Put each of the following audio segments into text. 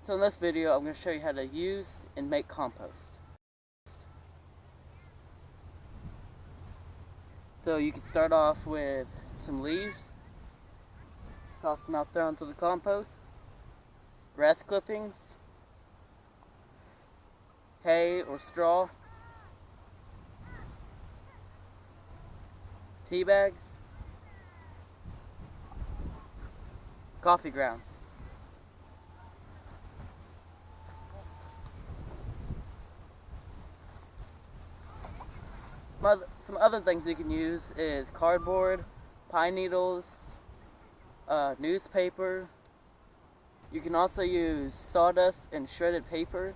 So in this video, I'm going to show you how to use and make compost. So you can start off with some leaves, toss them out there onto the compost, grass clippings, hay or straw, tea bags, coffee grounds. Some other things you can use is cardboard, pine needles, newspaper. You can also use sawdust and shredded paper.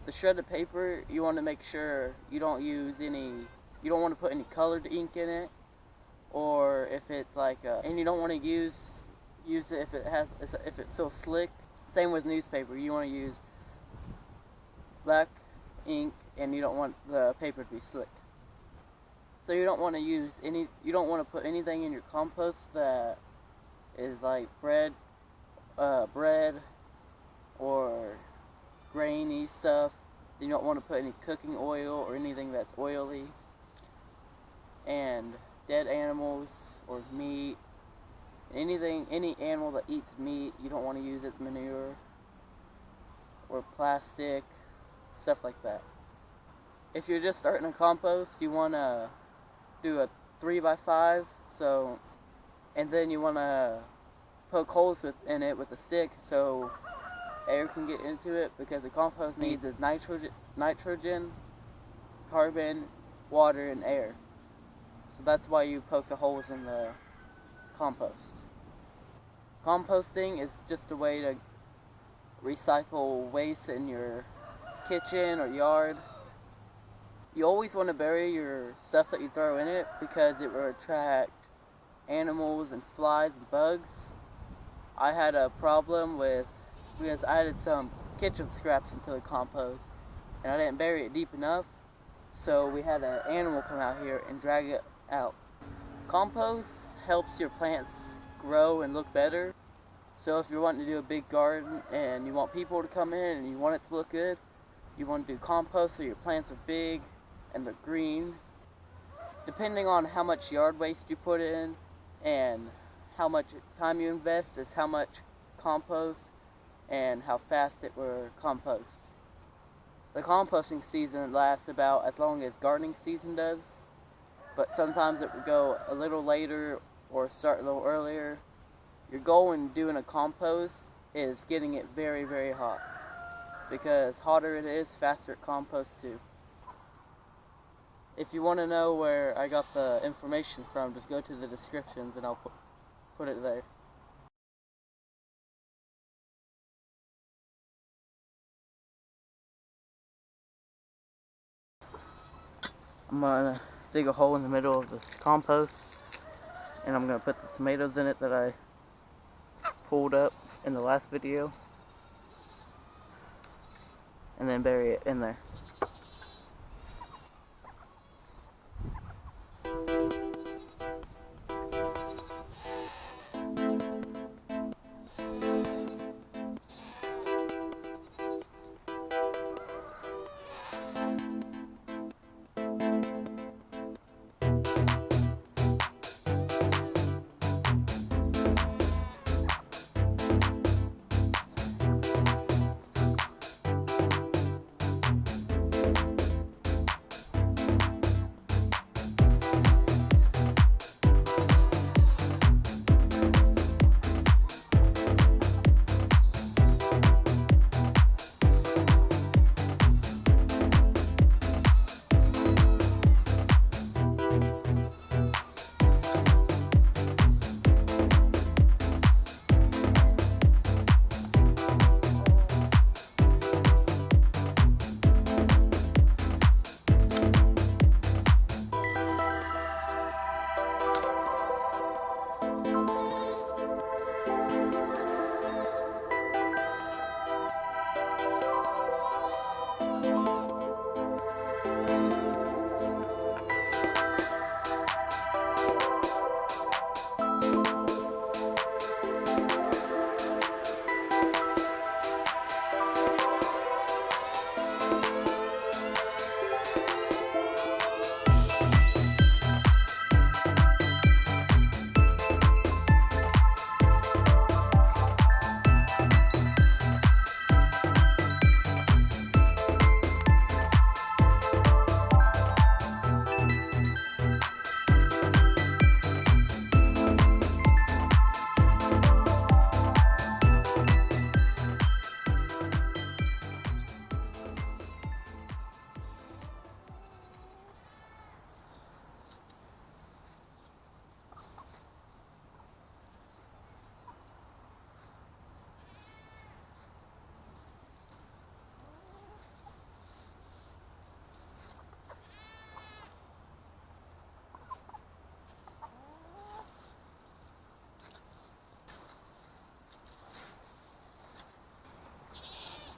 The shredded paper, you want to make sure you don't want to put any colored ink in it, or if it's and you don't want to use it if it feels slick. Same with newspaper, you want to use black ink, and you don't want the paper to be slick. So you don't want to put anything in your compost that is like bread or grainy stuff. You don't want to put any cooking oil or anything that's oily. And dead animals or meat, any animal that eats meat, you don't want to use its manure or plastic, stuff like that. If you're just starting a compost, you want to do a 3x5, and then you want to poke holes in it with a stick so air can get into it, because the compost needs is nitrogen, carbon, water, and air. So that's why you poke the holes in the compost. Composting is just a way to recycle waste in your kitchen or yard. You always want to bury your stuff that you throw in it, because it will attract animals and flies and bugs. I had a problem because I added some kitchen scraps into the compost and I didn't bury it deep enough, so we had an animal come out here and drag it out. Compost helps your plants grow and look better. So if you're wanting to do a big garden and you want people to come in and you want it to look good, you want to do compost so your plants are big and they're green. Depending on how much yard waste you put in and how much time you invest is how much compost and how fast it will compost. The composting season lasts about as long as gardening season does, but sometimes it will go a little later or start a little earlier. Your goal when doing a compost is getting it very, very hot, because hotter it is, faster it composts too. If you want to know where I got the information from, just go to the descriptions and I'll put it there. I'm going to dig a hole in the middle of this compost, and I'm going to put the tomatoes in it that I pulled up in the last video, and then bury it in there.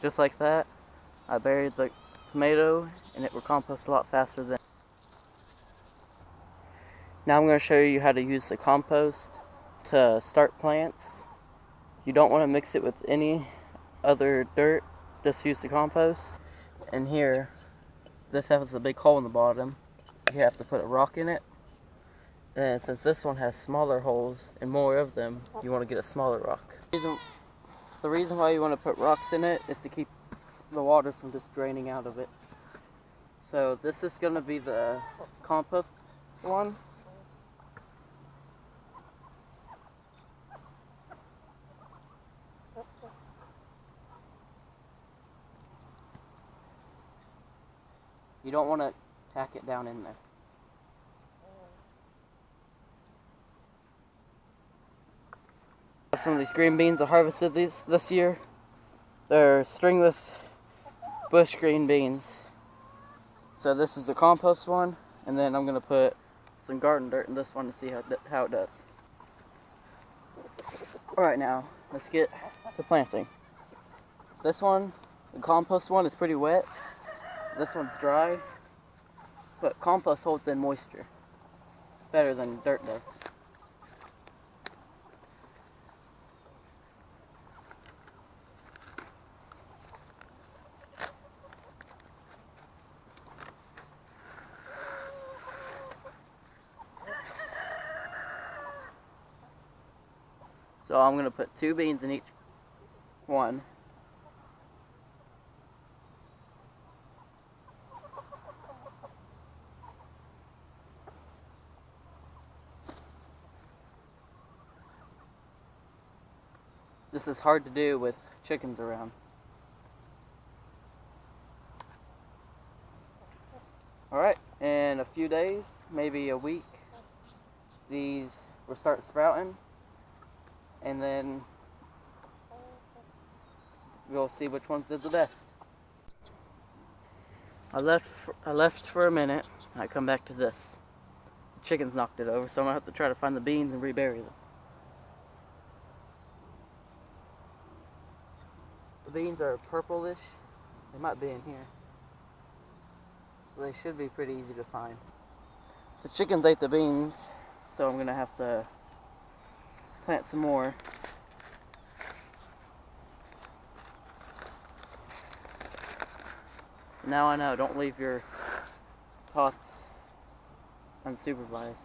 just like that. I buried the tomato and it will compost a lot faster than. Now I'm going to show you how to use the compost to start plants. You don't want to mix it with any other dirt, just use the compost. And here, this has a big hole in the bottom. You have to put a rock in it. And since this one has smaller holes and more of them, you want to get a smaller rock. The reason why you want to put rocks in it is to keep the water from just draining out of it. So this is going to be the compost one. You don't want to tack it down in there. Some of these green beans I harvested this year. They're stringless bush green beans. So this is the compost one, and then I'm going to put some garden dirt in this one to see how it does. Alright, now let's get to planting. This one, the compost one, is pretty wet. This one's dry, but compost holds in moisture better than dirt does. So I'm going to put 2 beans in each one. This is hard to do with chickens around. Alright, in a few days, maybe a week, these will start sprouting, and then we'll see which ones did the best. I left for a minute, and I come back to this. The chickens knocked it over, so I'm going to have to try to find the beans and rebury them. The beans are purplish. They might be in here. So they should be pretty easy to find. The chickens ate the beans, so I'm going to have to plant some more. Now I know, don't leave your pots unsupervised.